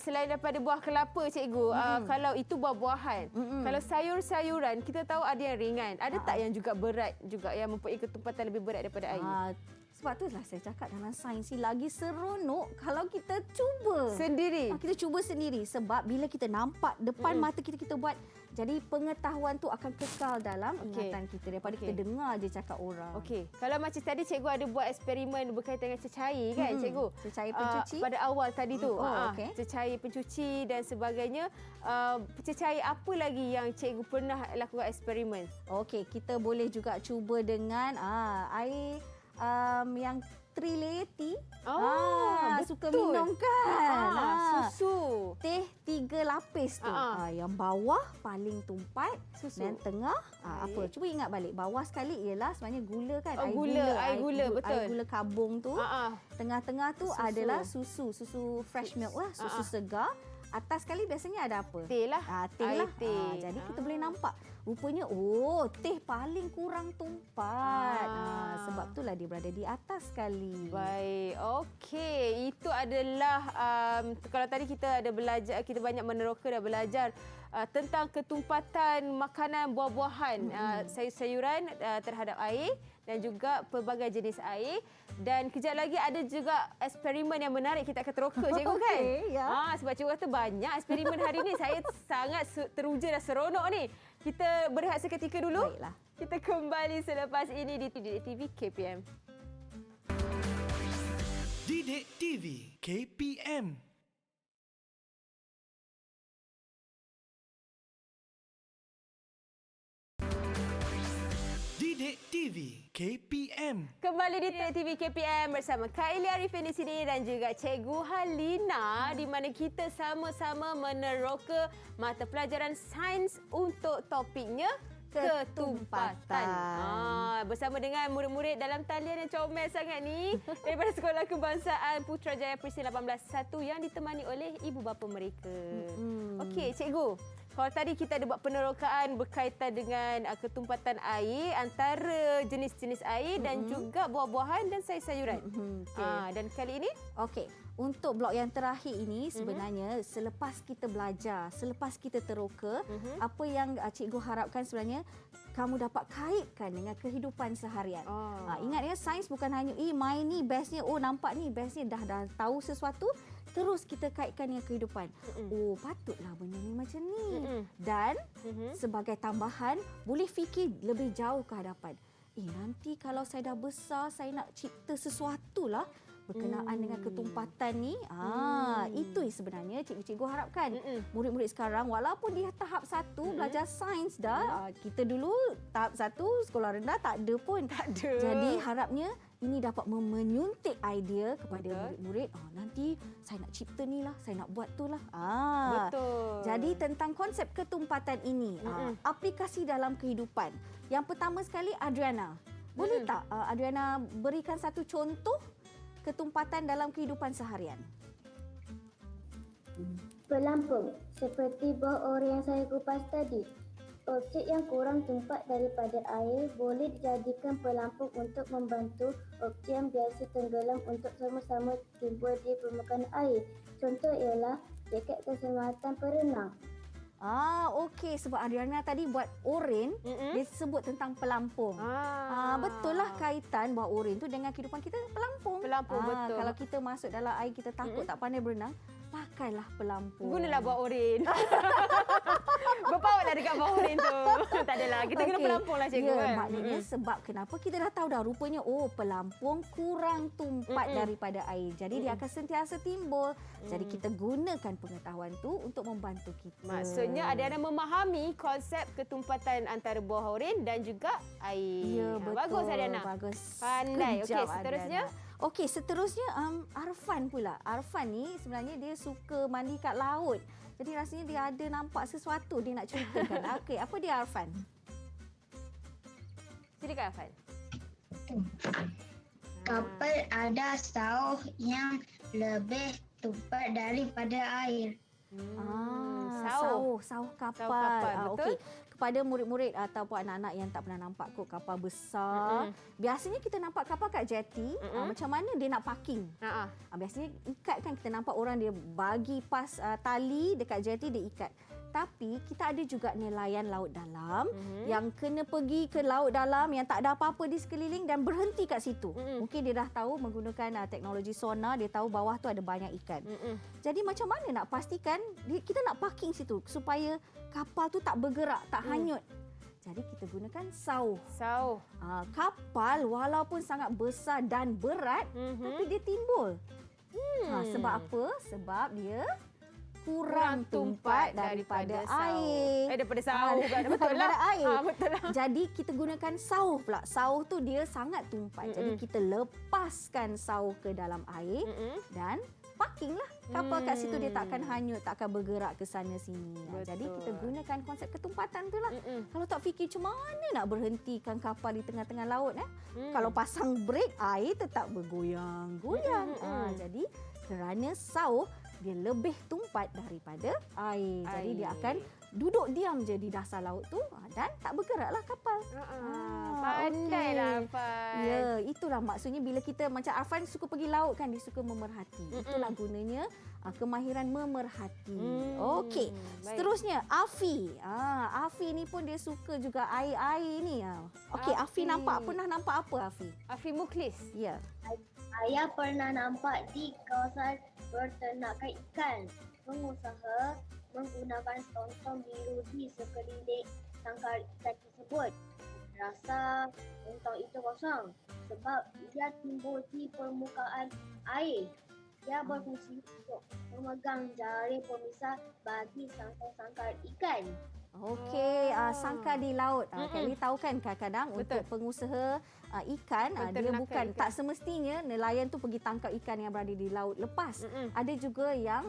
Speaker 3: Selain daripada buah kelapa, cikgu, kalau itu buah-buahan, kalau sayur-sayuran, kita tahu ada yang ringan. Ada tak yang juga berat juga, yang mempunyai ketumpatan lebih berat daripada air?
Speaker 1: Sebab itulah saya cakap dalam sains ni lagi seronok kalau kita cuba.
Speaker 3: Sendiri?
Speaker 1: Kita cuba sendiri. Sebab bila kita nampak depan mata kita, kita buat. Jadi pengetahuan tu akan kekal dalam ingatan kita daripada kita dengar je cakap orang.
Speaker 3: Okey. Kalau macam tadi cikgu ada buat eksperimen berkaitan dengan cecair kan cikgu?
Speaker 1: Cecair pencuci.
Speaker 3: Pada awal tadi tu.
Speaker 1: Okey.
Speaker 3: Cecair pencuci dan sebagainya. Cecair apa lagi yang cikgu pernah lakukan eksperimen?
Speaker 1: Okey, kita boleh juga cuba dengan air yang 3 layer tea. Suka
Speaker 3: betul.
Speaker 1: minum kan?
Speaker 3: Susu.
Speaker 1: Teh 3 lapis tu. Yang bawah paling tumpat,
Speaker 3: Susu.
Speaker 1: dan tengah apa? Cuba ingat balik. Bawah sekali ialah sebenarnya gula kan?
Speaker 3: Air gula, betul.
Speaker 1: Air gula kabung tu. Tengah-tengah tu
Speaker 3: Susu.
Speaker 1: adalah susu fresh milk lah, susu segar. Atas sekali biasanya ada apa?
Speaker 3: Teh lah.
Speaker 1: Teh
Speaker 3: Air
Speaker 1: lah.
Speaker 3: teh.
Speaker 1: Jadi kita boleh nampak. Rupanya, teh paling kurang tumpat. Sebab itulah dia berada di atas sekali.
Speaker 3: Baik, okey. Itu adalah kalau tadi kita ada belajar, kita banyak meneroka dan belajar tentang ketumpatan makanan buah-buahan, sayur-sayuran terhadap air dan juga pelbagai jenis air. Dan kejap lagi ada juga eksperimen yang menarik kita akan teroka, cikgu kan?
Speaker 1: Ya.
Speaker 3: Sebab cikgu kata banyak eksperimen hari ni. Saya sangat teruja dan seronok ni. Kita berehat seketika dulu.
Speaker 1: Baiklah.
Speaker 3: Kita kembali selepas ini di Didik TV KPM.
Speaker 2: Didik TV KPM. Didik TV KPM.
Speaker 3: Kembali di TV KPM bersama Kak Ili Arifin di sini dan juga Cikgu Halina di mana kita sama-sama meneroka mata pelajaran sains untuk topiknya ketumpatan. Bersama dengan murid-murid dalam talian yang comel sangat ni daripada Sekolah Kebangsaan Putrajaya Presiden 18 yang ditemani oleh ibu bapa mereka. Okey, cikgu. Kalau tadi kita ada buat penerokaan berkaitan dengan ketumpatan air antara jenis-jenis air dan juga buah-buahan dan sayur-sayuran. Dan kali ini?
Speaker 1: Okey, untuk blok yang terakhir ini sebenarnya selepas kita belajar, selepas kita teroka, apa yang cikgu harapkan sebenarnya kamu dapat kaitkan dengan kehidupan seharian. Ingat ya, sains bukan hanya main ni bestnya, nampak ni bestnya, dah tahu sesuatu, terus kita kaitkan dengan kehidupan. Patutlah benda ni macam ni. Dan sebagai tambahan, boleh fikir lebih jauh ke hadapan. Nanti kalau saya dah besar, saya nak cipta sesuatu lah berkenaan dengan ketumpatan ni. Itu sebenarnya cikgu-cikgu harapkan. Murid-murid sekarang walaupun dia tahap 1 belajar sains dah, kita dulu tahap 1 sekolah rendah tak ada pun. Jadi harapnya ini dapat menyuntik idea kepada murid-murid. Nanti saya nak cipta ni lah, saya nak buat tu lah.
Speaker 3: Betul.
Speaker 1: Jadi tentang konsep ketumpatan ini, aplikasi dalam kehidupan. Yang pertama sekali, Adriana. Boleh tak Adriana berikan satu contoh ketumpatan dalam kehidupan seharian?
Speaker 7: Pelampung, seperti buah oranye yang saya kupas tadi. Objek yang kurang tumpat daripada air boleh dijadikan pelampung untuk membantu objek yang biasa tenggelam untuk sama-sama timbul di permukaan air. Contoh ialah jaket keselamatan perenang.
Speaker 1: Okey, sebab Adriana tadi buat oren, dia sebut tentang pelampung. Betul lah kaitan buat oren tu dengan kehidupan kita, pelampung.
Speaker 3: Betul.
Speaker 1: Kalau kita masuk dalam air, kita takut tak pandai berenang, pakailah pelampung.
Speaker 3: Gunalah buat oren. Berpautlah dekat buat oren tu. Tak adalah, kita guna pelampung lah cikgu.
Speaker 1: Ya, maknanya sebab kenapa kita dah tahu dah rupanya pelampung kurang tumpat daripada air. Jadi dia akan sentiasa timbul. Jadi kita gunakan pengetahuan tu untuk membantu kita.
Speaker 3: Maksudnya Adriana memahami konsep ketumpatan antara buah oren dan juga air.
Speaker 1: Ya, betul.
Speaker 3: Bagus Adriana.
Speaker 1: Bagus.
Speaker 3: Pandai. Okey,
Speaker 1: Kejap,
Speaker 3: seterusnya.
Speaker 1: Adriana. Okey, seterusnya Arfan pula. Arfan ni sebenarnya dia suka mandi kat laut. Jadi rasanya dia ada nampak sesuatu dia nak ceritakan. Okey, apa dia Arfan?
Speaker 3: Silakan Arfan.
Speaker 6: Kapal ada sauh yang lebih tumpat daripada air.
Speaker 1: Sauh kapal.
Speaker 3: Sauh kapal, betul.
Speaker 1: Okey. Kepada murid-murid ataupun anak-anak yang tak pernah nampak kapal besar, biasanya kita nampak kapal kat jeti, macam mana dia nak parking. Biasanya ikat kan, kita nampak orang dia bagi pas tali dekat jeti, dia ikat. Tapi kita ada juga nelayan laut dalam yang kena pergi ke laut dalam yang tak ada apa-apa di sekeliling dan berhenti kat situ. Mungkin dia dah tahu menggunakan teknologi sonar, dia tahu bawah tu ada banyak ikan. Jadi macam mana nak pastikan kita nak parking situ supaya kapal tu tak bergerak, tak hanyut. Jadi kita gunakan sauh. Kapal walaupun sangat besar dan berat, tapi dia timbul. Sebab apa? Sebab dia kurang tumpat daripada air.
Speaker 3: Daripada sauh. Betul lah.
Speaker 1: Air.
Speaker 3: Betul lah.
Speaker 1: Jadi kita gunakan sauh pula. Sauh tu dia sangat tumpat. Jadi kita lepaskan sauh ke dalam air dan parkinglah kapal kat situ. Dia tak akan hanyut, tak akan bergerak ke sana sini. Jadi kita gunakan konsep ketumpatan tu lah. Kalau tak fikir macam mana nak berhentikan kapal di tengah-tengah laut. Kalau pasang brake, air tetap bergoyang-goyang. Jadi kerana sauh dia lebih tumpat daripada air. Jadi dia akan duduk diam je di dasar laut tu dan tak bergeraklah kapal.
Speaker 3: Pandailah Arfan.
Speaker 1: Ya, itulah maksudnya bila kita macam Arfan suka pergi laut kan, dia suka memerhati. Itulah gunanya kemahiran memerhati. Okey, seterusnya Afi. Afi ni pun dia suka juga air-air ni. Okey, Afi pernah nampak apa Afi?
Speaker 3: Afi Mukhlis.
Speaker 1: Ya.
Speaker 4: Saya pernah nampak di kawasan peternakan ikan. Pengusaha menggunakan tong-tong biru di sekeliling tangkar ikan tersebut. Rasa tong-tong itu kosong sebab ia timbul di permukaan air. Ia berfungsi untuk memegang jaring pemisah bagi sangkar-sangkar ikan.
Speaker 1: Okey, sangkar di laut. Kelly tahu kan kadang-kadang untuk pengusaha ikan, dia bukan tak semestinya nelayan tu pergi tangkap ikan yang berada di laut lepas. Ada juga yang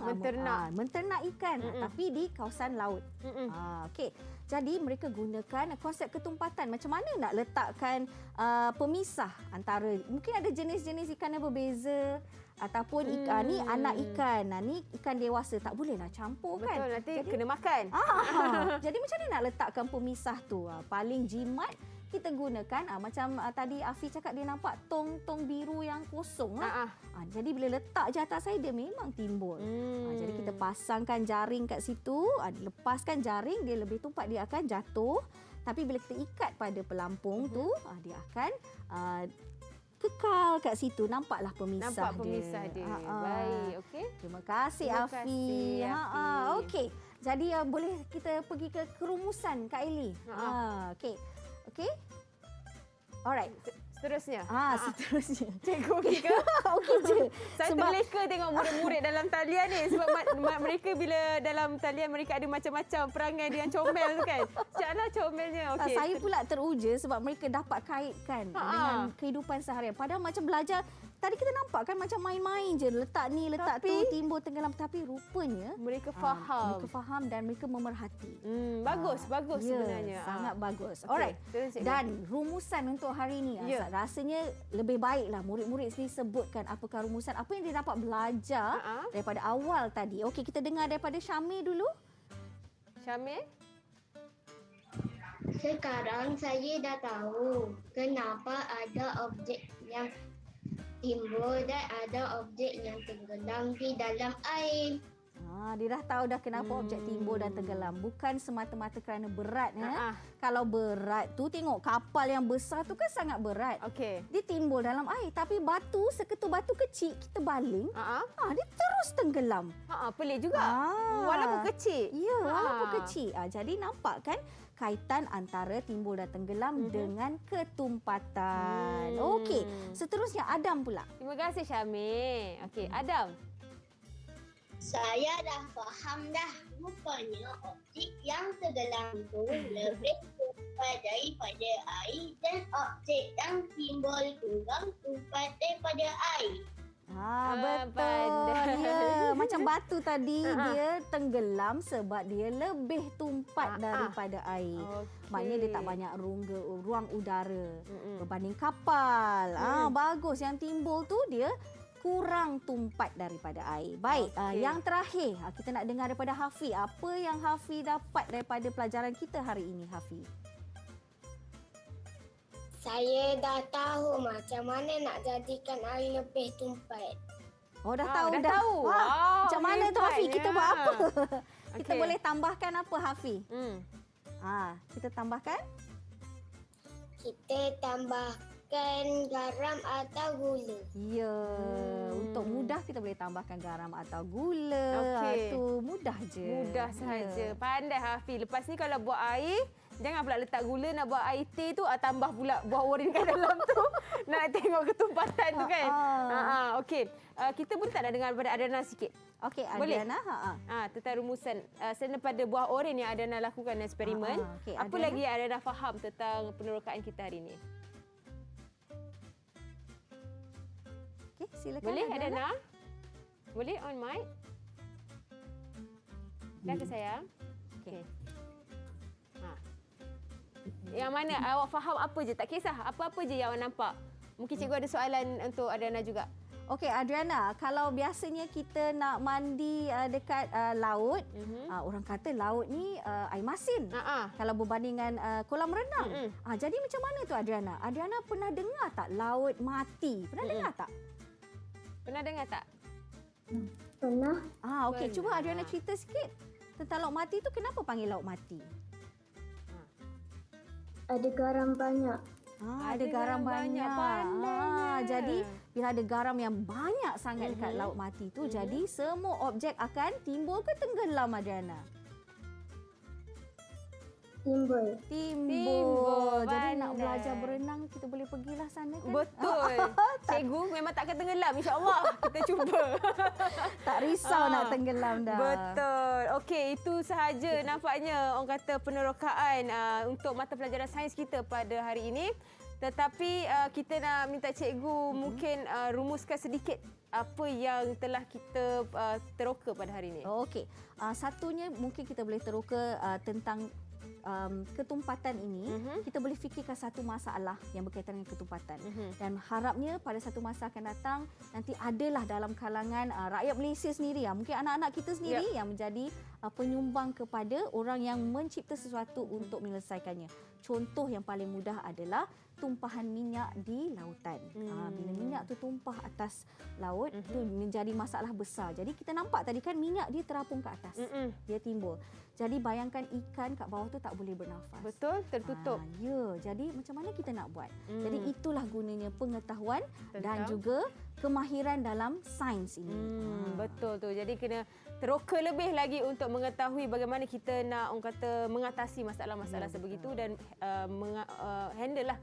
Speaker 1: menternak ikan tapi di kawasan laut. Okey. Jadi mereka gunakan konsep ketumpatan. Macam mana nak letakkan pemisah antara, mungkin ada jenis-jenis ikan yang berbeza ataupun ni anak ikan, ni ikan dewasa, tak bolehlah campur kan.
Speaker 3: Betul, nanti kena makan.
Speaker 1: Jadi macam mana nak letakkan pemisah tu? Paling jimat kita gunakan macam tadi Afi cakap, dia nampak tong-tong biru yang kosong lah. Jadi bila letak je atas saya, dia memang timbul. Jadi kita pasangkan jaring kat situ, lepaskan jaring, dia lebih tumpat, dia akan jatuh. Tapi bila kita ikat pada pelampung tu, dia akan kekal kat situ. Nampaklah pemisah dia.
Speaker 3: Nampak pemisah dia. Baik, okey.
Speaker 1: Terima kasih Afi. Okey. Jadi boleh kita pergi ke kerumusan Kak Eli. Okey. Okey. Alright.
Speaker 3: Seterusnya.
Speaker 1: Seterusnya.
Speaker 3: Cikgu okey ke?
Speaker 1: Okey je.
Speaker 3: Saya terleka tengok murid-murid dalam talian ni sebab mereka bila dalam talian mereka ada macam-macam perangai dengan comel tu kan. Macam mana comelnya? Okey.
Speaker 1: Saya pula teruja sebab mereka dapat kaitkan dengan kehidupan seharian. Padahal macam belajar, tadi kita nampak kan macam main-main je. Letak ni, letak tu, timbul, tenggelam. Tapi rupanya
Speaker 3: mereka faham.
Speaker 1: Mereka faham dan mereka memerhati.
Speaker 3: Bagus sebenarnya.
Speaker 1: Sangat bagus. Alright. Dan rumusan untuk hari ini, rasanya lebih baiklah murid-murid sini sebutkan apakah rumusan, apa yang dia dapat belajar daripada awal tadi. Okey, kita dengar daripada Syamil dulu.
Speaker 3: Syamil?
Speaker 6: Sekarang saya dah tahu kenapa ada objek yang timbul dan ada objek yang tenggelam di dalam air.
Speaker 1: Dia dah tahu dah kenapa objek timbul dan tenggelam. Bukan semata-mata kerana berat. Kalau berat tu, tengok kapal yang besar tu kan sangat berat.
Speaker 3: Okey.
Speaker 1: Dia timbul dalam air. Tapi batu, seketul batu kecil, kita baling, dia terus tenggelam.
Speaker 3: Pelik juga. Walaupun kecil.
Speaker 1: Ya, walaupun kecil. Jadi nampak kan kaitan antara timbul dan tenggelam dengan ketumpatan. Okey, seterusnya Adam pula.
Speaker 3: Terima kasih Syamil. Okey, Adam.
Speaker 4: Saya dah faham dah. Rupanya objek yang tenggelam tu lebih tumpat daripada air dan objek yang timbul kurang tumpat daripada air.
Speaker 1: Betul. Ya, macam batu tadi, dia tenggelam sebab dia lebih tumpat daripada air. Maknanya dia tak banyak ruang udara berbanding kapal. Bagus. Yang timbul tu dia kurang tumpat daripada air. Baik, yang terakhir kita nak dengar daripada Hafi. Apa yang Hafi dapat daripada pelajaran kita hari ini, Hafi?
Speaker 6: Saya dah tahu macam mana nak jadikan air lebih tumpat.
Speaker 1: Dah tahu dah.
Speaker 3: Tahu.
Speaker 1: Macam mana tu Hafi? Kita buat apa? Kita
Speaker 3: Okey.
Speaker 1: boleh tambahkan apa Hafi? Kita tambahkan?
Speaker 6: Kita tambahkan garam atau gula.
Speaker 1: Ya, untuk mudah kita boleh tambahkan garam atau gula.
Speaker 3: Okey.
Speaker 1: Tu mudah je.
Speaker 3: Mudah sahaja. Pandai Hafiz. Lepas ni kalau buat air, jangan pula letak gula. Nak buat air teh tu, tambah pula buah oren kat dalam tu. Nak tengok ketumpatan tu kan. Okey. Kita pun tak nak dengar daripada Adriana sikit.
Speaker 1: Okey,
Speaker 3: Boleh?
Speaker 1: Adriana.
Speaker 3: Tentang rumusan. Selain daripada buah oren yang Adriana lakukan eksperimen.
Speaker 1: Okey,
Speaker 3: apa
Speaker 1: Adriana.
Speaker 3: lagi yang Adriana faham tentang penerokaan kita hari ini?
Speaker 1: Okey, silakan.
Speaker 3: Boleh Adriana? Boleh on mic? Dah ke sayang? Okey. Yang mana awak faham apa je? Tak kisah apa-apa je yang awak nampak. Mungkin cikgu ada soalan untuk Adriana juga.
Speaker 1: Okey, Adriana, kalau biasanya kita nak mandi dekat laut, orang kata laut ni air masin. Kalau berbandingan kolam renang. Jadi macam mana tu Adriana? Adriana pernah dengar tak laut mati? Pernah dengar tak?
Speaker 3: Pernah dengar tak?
Speaker 7: Pernah.
Speaker 1: Okey, cuba Adriana cerita sikit tentang laut mati tu, kenapa panggil laut mati?
Speaker 7: Ada garam banyak.
Speaker 1: Ada garam banyak. Jadi bila ada garam yang banyak sangat dekat laut mati tu, jadi semua objek akan timbul ke tenggelam, Adriana?
Speaker 7: Timbul.
Speaker 1: Timbul. Jadi nak belajar berenang, kita boleh pergilah sana kan?
Speaker 3: Betul. Cikgu memang memang takkan tenggelam, insya-Allah. Kita cuba.
Speaker 1: Tak risau nak tenggelam dah.
Speaker 3: Betul. Okey, itu sahaja nampaknya orang kata penerokaan untuk mata pelajaran sains kita pada hari ini. Tetapi kita nak minta cikgu mungkin rumuskan sedikit apa yang telah kita teroka pada hari ini.
Speaker 1: Okey. Satunya mungkin kita boleh teroka tentang ketumpatan ini. Kita boleh fikirkan satu masalah yang berkaitan dengan ketumpatan. Dan harapnya pada satu masa akan datang nanti adalah dalam kalangan rakyat Malaysia sendiri, mungkin anak-anak kita sendiri yang menjadi penyumbang kepada orang yang mencipta sesuatu untuk menyelesaikannya. Contoh yang paling mudah adalah tumpahan minyak di lautan. Bila minyak tu tumpah atas laut, tu menjadi masalah besar. Jadi kita nampak tadi kan minyak dia terapung ke atas. Dia timbul. Jadi bayangkan ikan kat bawah tu tak boleh bernafas.
Speaker 3: Betul, tertutup.
Speaker 1: Jadi macam mana kita nak buat? Jadi itulah gunanya pengetahuan dan juga kemahiran dalam sains ini.
Speaker 3: Betul tu. Jadi kena teroka lebih lagi untuk mengetahui bagaimana kita nak orang kata mengatasi masalah-masalah sebegitu dan handle lah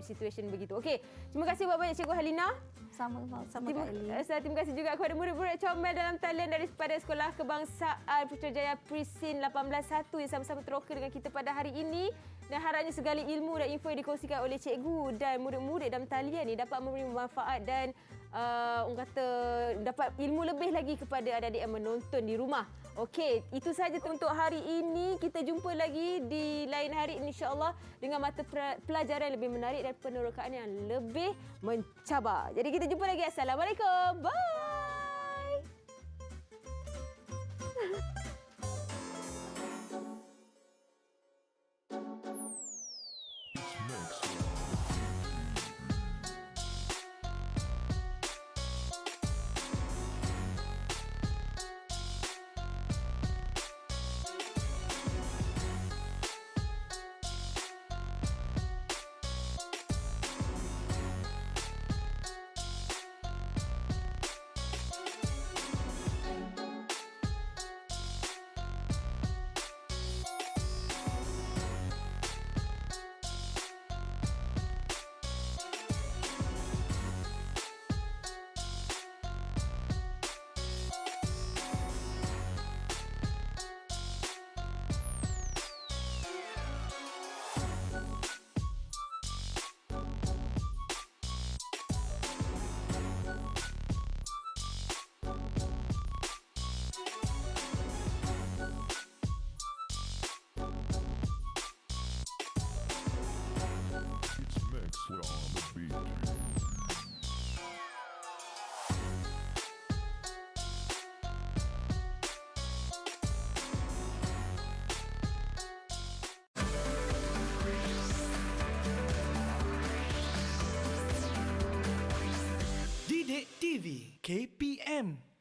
Speaker 3: situasi begitu. Okey, terima kasih banyak Cikgu Halina.
Speaker 1: Sama Kak Eli.
Speaker 3: Terima kasih juga kepada murid-murid comel dalam talian daripada Sekolah Kebangsaan Putrajaya Prisin 181 yang sama-sama teroka dengan kita pada hari ini. Dan harapnya segala ilmu dan info yang dikongsikan oleh cikgu dan murid-murid dalam talian ni dapat memberi manfaat dan orang kata dapat ilmu lebih lagi kepada adik-adik yang menonton di rumah. Okey, itu sahaja untuk hari ini. Kita jumpa lagi di lain hari insya-Allah dengan mata pelajaran lebih menarik dan penerokaan yang lebih mencabar. Jadi kita jumpa lagi. Assalamualaikum. Bye.
Speaker 2: Didik TV KPM